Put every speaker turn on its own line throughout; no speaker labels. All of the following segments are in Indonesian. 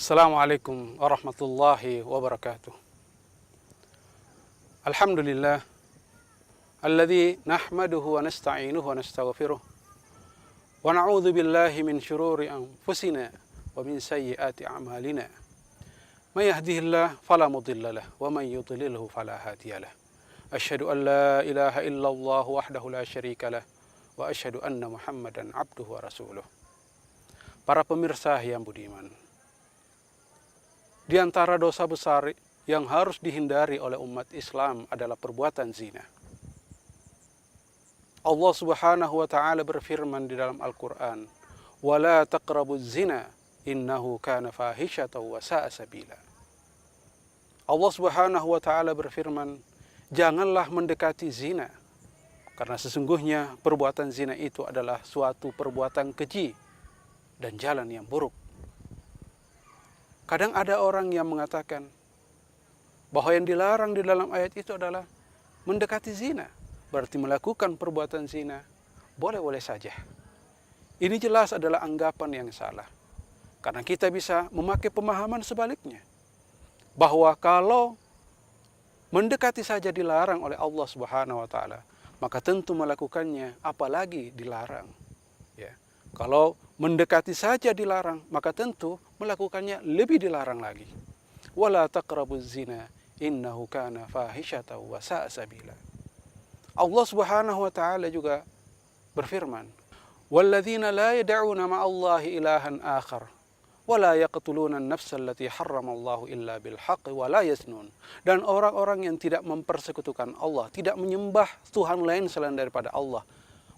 Assalamualaikum warahmatullahi wabarakatuh. Alhamdulillah alladzi nahmaduhu wa nasta'inuhu wa nastaghfiruh wa na'udzu billahi min syururi anfusina wa min sayyiati a'malina. May yahdihillahu fala mudilla lahu wa may yudlilhu fala hadiya lahu. Asyhadu an la ilaha illallah wahdahu la syarika lahu wa asyhadu anna Muhammadan abduhu wa rasuluh. Para pemirsa yang budiman, di antara dosa besar yang harus dihindari oleh umat Islam adalah perbuatan zina. Allah Subhanahu wa taala berfirman di dalam Al-Qur'an, "Wa la taqrabuz zina innahu kana fahisyatan wa sa'a sabila." Allah Subhanahu wa taala berfirman, "Janganlah mendekati zina, karena sesungguhnya perbuatan zina itu adalah suatu perbuatan keji dan jalan yang buruk." Kadang ada orang yang mengatakan bahwa yang dilarang di dalam ayat itu adalah mendekati zina, berarti melakukan perbuatan zina boleh-boleh saja. Ini jelas adalah anggapan yang salah, karena kita bisa memakai pemahaman sebaliknya, bahwa kalau mendekati saja dilarang oleh Allah Subhanahu wa taala, maka tentu melakukannya apalagi dilarang. Ya. Kalau mendekati saja dilarang, maka tentu melakukannya lebih dilarang lagi. Wala taqrabuz zina innahu kana fahisyatan wa sa'a sabila. Allah Subhanahu wa taala juga berfirman, "Walladzina la yad'una ma'allahi ilahan akhar wa la yaqtuluna an-nafsa allati harramallahu illa bil haqqi wa la yaznun." Dan orang-orang yang tidak mempersekutukan Allah, tidak menyembah Tuhan lain selain daripada Allah,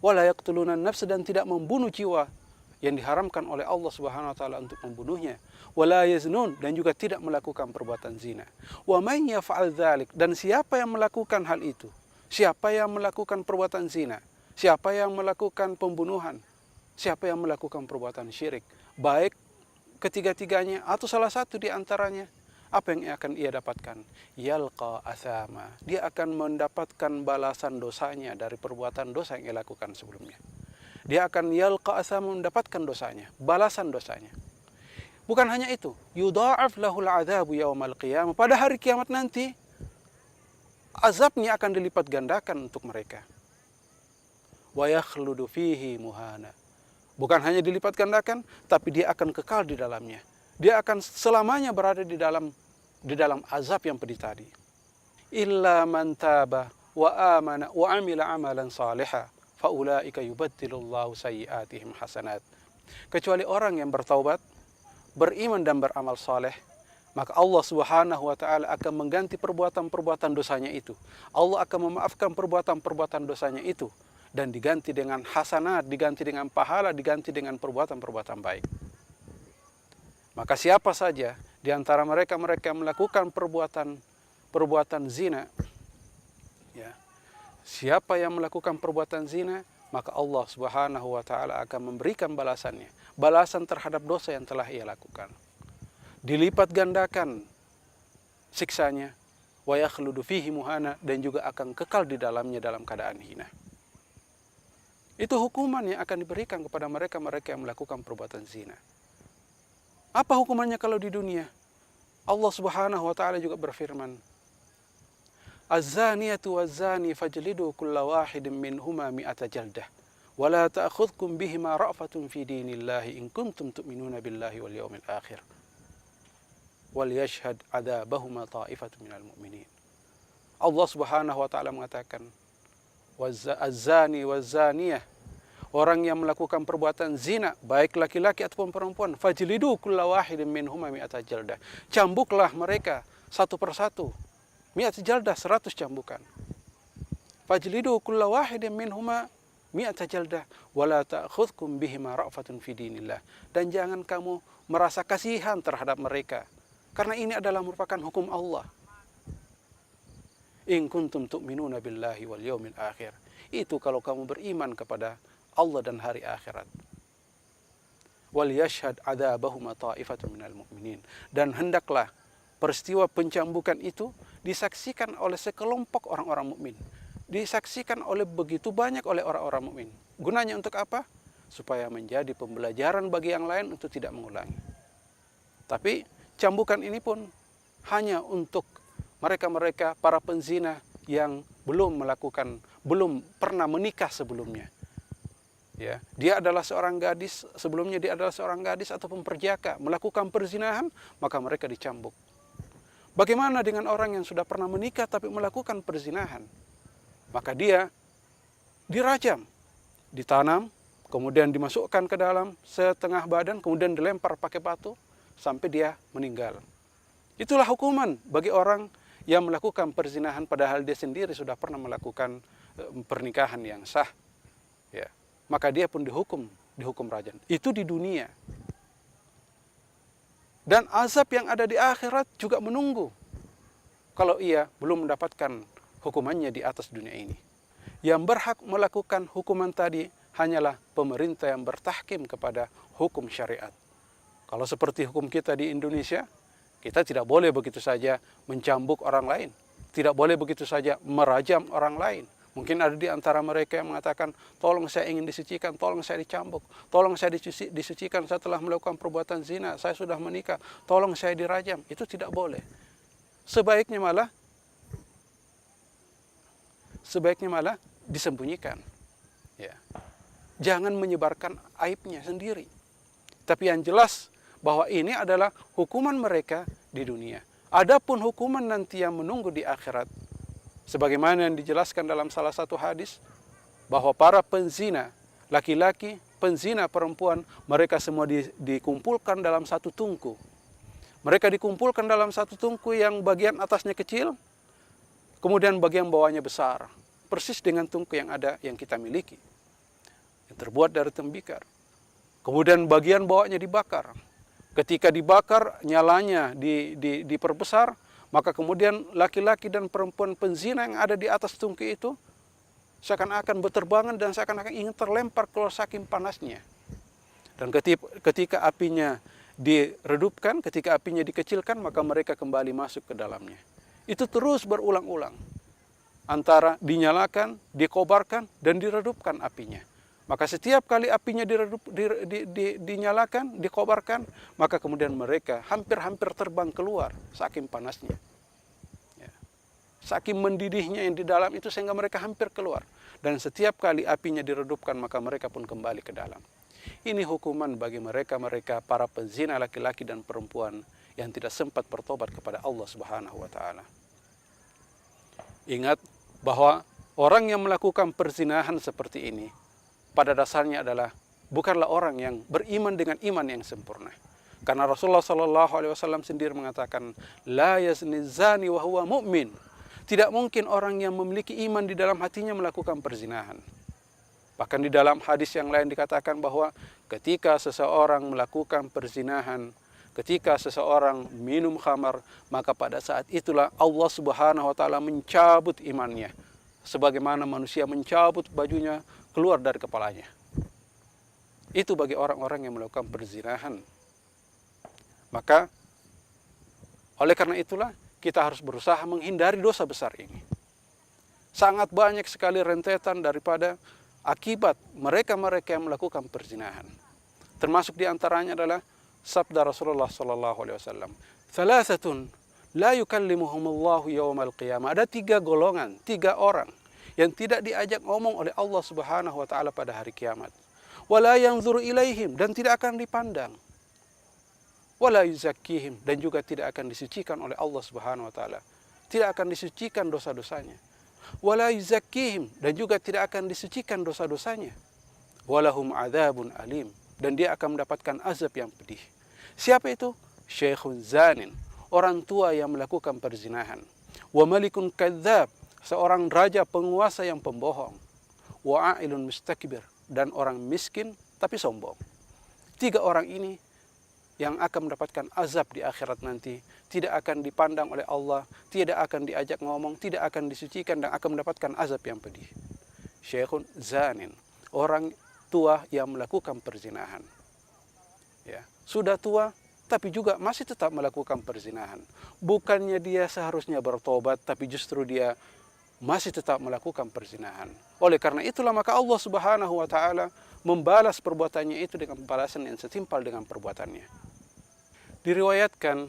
wala yaqtuluna an-nafs, dan tidak membunuh jiwa yang diharamkan oleh Allah Subhanahu wa taala untuk membunuhnya, wala yaznun, dan juga tidak melakukan perbuatan zina. Wa may yaf'al dzalik, dan siapa yang melakukan hal itu, siapa yang melakukan perbuatan zina, siapa yang melakukan pembunuhan, siapa yang melakukan perbuatan syirik, baik ketiga-tiganya atau salah satu di antaranya, apa yang akan ia dapatkan? Yalqa athama, dia akan mendapatkan balasan dosanya dari perbuatan dosa yang ia lakukan sebelumnya. Dia akan yalqa athama, mendapatkan dosanya, balasan dosanya. Bukan hanya itu, yudha'af lahul adzabu yaumal qiyamah, pada hari kiamat nanti azabnya akan dilipat gandakan untuk mereka. Wa yakhludu fihi muhana, bukan hanya dilipat gandakan, tapi dia akan kekal di dalamnya. Dia akan selamanya berada di dalam azab yang pedih tadi. Illa man taba wa amana wa amila amalan salihah fa ulaika yubaddilullahu sayyi'atihim hasanat. Kecuali orang yang bertaubat, beriman dan beramal saleh, maka Allah Subhanahu wa taala akan mengganti perbuatan-perbuatan dosanya itu. Allah akan memaafkan perbuatan-perbuatan dosanya itu dan diganti dengan hasanat, diganti dengan pahala, diganti dengan perbuatan-perbuatan baik. Maka siapa saja di antara mereka yang melakukan perbuatan zina, ya, siapa yang melakukan perbuatan zina, maka Allah Subhanahu wa taala akan memberikan balasannya, balasan terhadap dosa yang telah ia lakukan. Dilipat gandakan siksanya, wa yakhludu fihi muhana, dan juga akan kekal di dalamnya dalam keadaan hina. Itu hukuman yang akan diberikan kepada mereka yang melakukan perbuatan zina. Apa hukumannya kalau di dunia? Allah Subhanahu wa taala juga berfirman, "Az-zaniyatu waz-zani fajlidu kulla wahidin minhuma mi'ata jaldah wa la ta'khudhukum bihima ra'fatun fi dinillahi in kuntum tu'minuna billahi wal yawmil akhir wal yashhad 'adzabahuma ta'ifatun minal mu'minin." Allah Subhanahu wa taala mengatakan, "Az-zani waz-zaniyah," orang yang melakukan perbuatan zina, baik laki-laki ataupun perempuan, fajlidu kulla wahidin minhuma mi'ata jaldah, cambuklah mereka satu persatu, mi'at jaldah, 100 cambukan. Fajlidu kulla wahidin minhuma mi'ata jaldah wala ta'khudhukum bihima ra'fatun fi dinillah, dan jangan kamu merasa kasihan terhadap mereka, karena ini adalah merupakan hukum Allah. In kuntum tu'minuna billahi wal yawmil akhir, itu kalau kamu beriman kepada Allah dan hari akhirat. Wal yashhad 'adzabahuma ta'ifatun minal mu'minin, dan hendaklah peristiwa pencambukan itu disaksikan oleh sekelompok orang-orang mukmin, disaksikan oleh begitu banyak oleh orang-orang mukmin. Gunanya untuk apa? Supaya menjadi pembelajaran bagi yang lain untuk tidak mengulangi. Tapi cambukan ini pun hanya untuk mereka-mereka para penzina yang belum pernah menikah sebelumnya. Ya, dia adalah seorang gadis, sebelumnya dia adalah seorang gadis ataupun perjaka, melakukan perzinahan, maka mereka dicambuk. Bagaimana dengan orang yang sudah pernah menikah tapi melakukan perzinahan? Maka dia dirajam, ditanam, kemudian dimasukkan ke dalam setengah badan, kemudian dilempar pakai batu sampai dia meninggal. Itulah hukuman bagi orang yang melakukan perzinahan padahal dia sendiri sudah pernah melakukan pernikahan yang sah. Ya, maka dia pun dihukum rajam. Itu di dunia. Dan azab yang ada di akhirat juga menunggu kalau ia belum mendapatkan hukumannya di atas dunia ini. Yang berhak melakukan hukuman tadi hanyalah pemerintah yang bertahkim kepada hukum syariat. Kalau seperti hukum kita di Indonesia, kita tidak boleh begitu saja mencambuk orang lain. Tidak boleh begitu saja merajam orang lain. Mungkin ada di antara mereka yang mengatakan, tolong saya ingin disucikan, tolong saya dicambuk, tolong saya disucikan setelah melakukan perbuatan zina, saya sudah menikah, tolong saya dirajam. Itu tidak boleh. Sebaiknya malah disembunyikan. Ya. Jangan menyebarkan aibnya sendiri. Tapi yang jelas bahwa ini adalah hukuman mereka di dunia. Adapun hukuman nanti yang menunggu di akhirat, sebagaimana yang dijelaskan dalam salah satu hadis, bahwa para penzina, laki-laki, penzina perempuan, mereka semua dikumpulkan dalam satu tungku. Mereka dikumpulkan dalam satu tungku yang bagian atasnya kecil, kemudian bagian bawahnya besar. Persis dengan tungku yang ada, yang kita miliki. Yang terbuat dari tembikar. Kemudian bagian bawahnya dibakar. Ketika dibakar, nyalanya diperbesar, maka kemudian laki-laki dan perempuan penzina yang ada di atas tungku itu seakan-akan berterbangan dan seakan-akan ingin terlempar keluar saking panasnya. Dan ketika apinya diredupkan, ketika apinya dikecilkan, maka mereka kembali masuk ke dalamnya. Itu terus berulang-ulang. Antara dinyalakan, dikobarkan, dan diredupkan apinya. Maka setiap kali apinya dinyalakan, dikobarkan, maka kemudian mereka hampir-hampir terbang keluar saking panasnya. Ya. Saking mendidihnya yang di dalam itu sehingga mereka hampir keluar. Dan setiap kali apinya diredupkan, maka mereka pun kembali ke dalam. Ini hukuman bagi mereka para penzina laki-laki dan perempuan yang tidak sempat bertobat kepada Allah Subhanahu wa taala. Ingat bahwa orang yang melakukan perzinahan seperti ini pada dasarnya adalah bukanlah orang yang beriman dengan iman yang sempurna. Karena Rasulullah SAW sendiri mengatakan, la yazni zani wa huwa mu'min. Tidak mungkin orang yang memiliki iman di dalam hatinya melakukan perzinahan. Bahkan di dalam hadis yang lain dikatakan bahwa ketika seseorang melakukan perzinahan, ketika seseorang minum khamar, maka pada saat itulah Allah Subhanahu wa taala mencabut imannya. Sebagaimana manusia mencabut bajunya keluar dari kepalanya. Itu bagi orang-orang yang melakukan perzinahan. Maka oleh karena itulah kita harus berusaha menghindari dosa besar ini. Sangat banyak sekali rentetan daripada akibat mereka-mereka yang melakukan perzinahan. Termasuk di antaranya adalah sabda Rasulullah SAW. Thalathatun la yukallimuhumullahu yawmal qiyamah. Ada 3 golongan, 3 orang yang tidak diajak ngomong oleh Allah Subhanahu wa taala pada hari kiamat. Wala yanzuru ilaihim, dan tidak akan dipandang. Wala yuzakkihim, dan juga tidak akan disucikan oleh Allah Subhanahu wa taala. Tidak akan disucikan dosa-dosanya. Wala yuzakkihim, dan juga tidak akan disucikan dosa-dosanya. Walahum adzabun alim, dan dia akan mendapatkan azab yang pedih. Siapa itu? Syekhun zanin, orang tua yang melakukan perzinahan. Wa malikun kadzdzab, seorang raja penguasa yang pembohong. Wa a'ilun mustakbir, dan orang miskin tapi sombong. 3 orang ini yang akan mendapatkan azab di akhirat nanti, tidak akan dipandang oleh Allah, tidak akan diajak ngomong, tidak akan disucikan, dan akan mendapatkan azab yang pedih. Syekhun zanin, orang tua yang melakukan perzinahan. Ya, sudah tua tapi juga masih tetap melakukan perzinahan. Bukannya dia seharusnya bertobat, tapi justru dia masih tetap melakukan perzinahan. Oleh karena itulah maka Allah Subhanahu wa taala membalas perbuatannya itu dengan balasan yang setimpal dengan perbuatannya. Diriwayatkan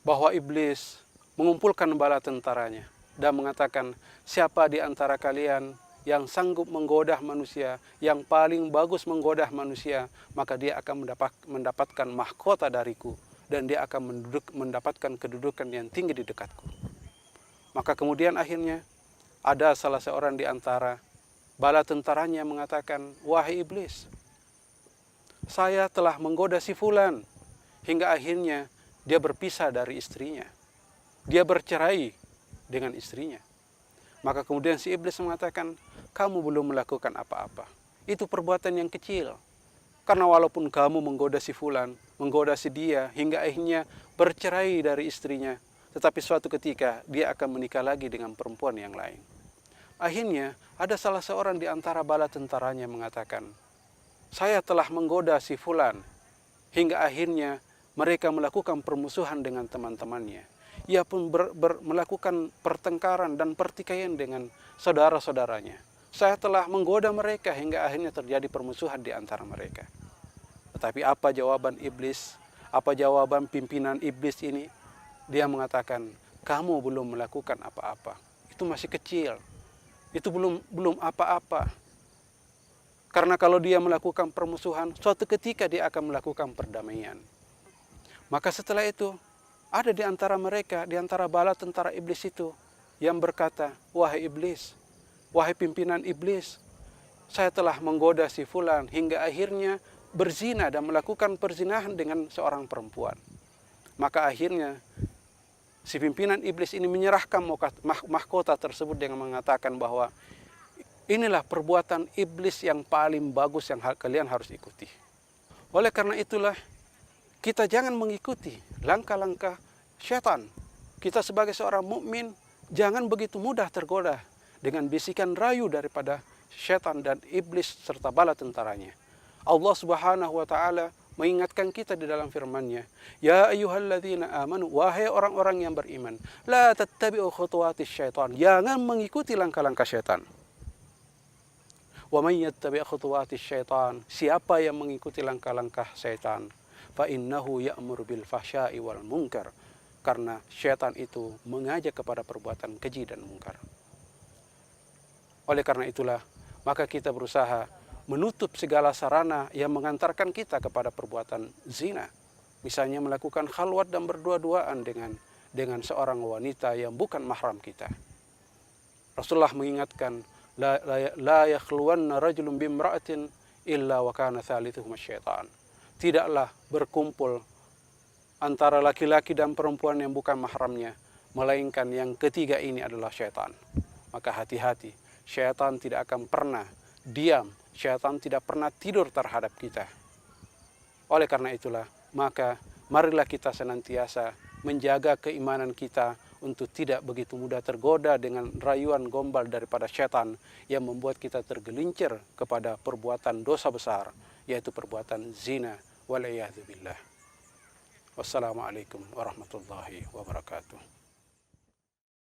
bahwa iblis mengumpulkan bala tentaranya dan mengatakan, siapa di antara kalian yang sanggup menggoda manusia, yang paling bagus menggoda manusia, maka dia akan mendapatkan mahkota dariku, dan dia akan mendapatkan kedudukan yang tinggi di dekatku. Maka kemudian akhirnya ada salah seorang di antara bala tentaranya mengatakan, wahai iblis, saya telah menggoda si fulan, hingga akhirnya dia berpisah dari istrinya. Dia bercerai dengan istrinya. Maka kemudian si iblis mengatakan, kamu belum melakukan apa-apa. Itu perbuatan yang kecil. Karena walaupun kamu menggoda si fulan, menggoda si dia, hingga akhirnya bercerai dari istrinya, tetapi suatu ketika dia akan menikah lagi dengan perempuan yang lain. Akhirnya ada salah seorang di antara bala tentaranya mengatakan, saya telah menggoda si fulan, hingga akhirnya mereka melakukan permusuhan dengan teman-temannya. Ia pun melakukan pertengkaran dan pertikaian dengan saudara-saudaranya. Saya telah menggoda mereka hingga akhirnya terjadi permusuhan di antara mereka. Tetapi apa jawaban iblis? Apa jawaban pimpinan iblis ini? Dia mengatakan, kamu belum melakukan apa-apa. Itu masih kecil. Itu belum apa-apa. Karena kalau dia melakukan permusuhan, suatu ketika dia akan melakukan perdamaian. Maka setelah itu, ada di antara mereka, di antara bala tentara iblis itu, yang berkata, wahai iblis, wahai pimpinan iblis, saya telah menggoda si fulan hingga akhirnya berzina dan melakukan perzinahan dengan seorang perempuan. Maka akhirnya si pimpinan iblis ini menyerahkan mahkota tersebut dengan mengatakan bahwa inilah perbuatan iblis yang paling bagus yang kalian harus ikuti. Oleh karena itulah, kita jangan mengikuti langkah-langkah syaitan. Kita sebagai seorang mukmin jangan begitu mudah tergoda dengan bisikan rayu daripada syaitan dan iblis serta bala tentaranya. Allah Subhanahu wa taala mengingatkan kita di dalam firman-Nya, ya ayyuhalladzina amanu, wahai orang-orang yang beriman, la tattabi'u khutuwatis syaitan, jangan mengikuti langkah-langkah syaitan. Wa may yattabi' khutuwatis syaitan, siapa yang mengikuti langkah-langkah syaitan, fa innahu ya'muru bil fahsya'i wal munkar, karena syaitan itu mengajak kepada perbuatan keji dan mungkar. Oleh karena itulah, maka kita berusaha menutup segala sarana yang mengantarkan kita kepada perbuatan zina. Misalnya melakukan khalwat dan berdua-duaan dengan seorang wanita yang bukan mahram kita. Rasulullah mengingatkan, la yakhluwanna rajulun bimra'atin illa wa kana thalithuhuma syaitan. Tidaklah berkumpul antara laki-laki dan perempuan yang bukan mahramnya, melainkan yang ketiga ini adalah syaitan. Maka hati-hati, syaitan tidak akan pernah diam, syaitan tidak pernah tidur terhadap kita. Oleh karena itulah, maka marilah kita senantiasa menjaga keimanan kita untuk tidak begitu mudah tergoda dengan rayuan gombal daripada syaitan yang membuat kita tergelincir kepada perbuatan dosa besar, yaitu perbuatan zina. Wal'iyadzubillah. Wassalamualaikum warahmatullahi wabarakatuh.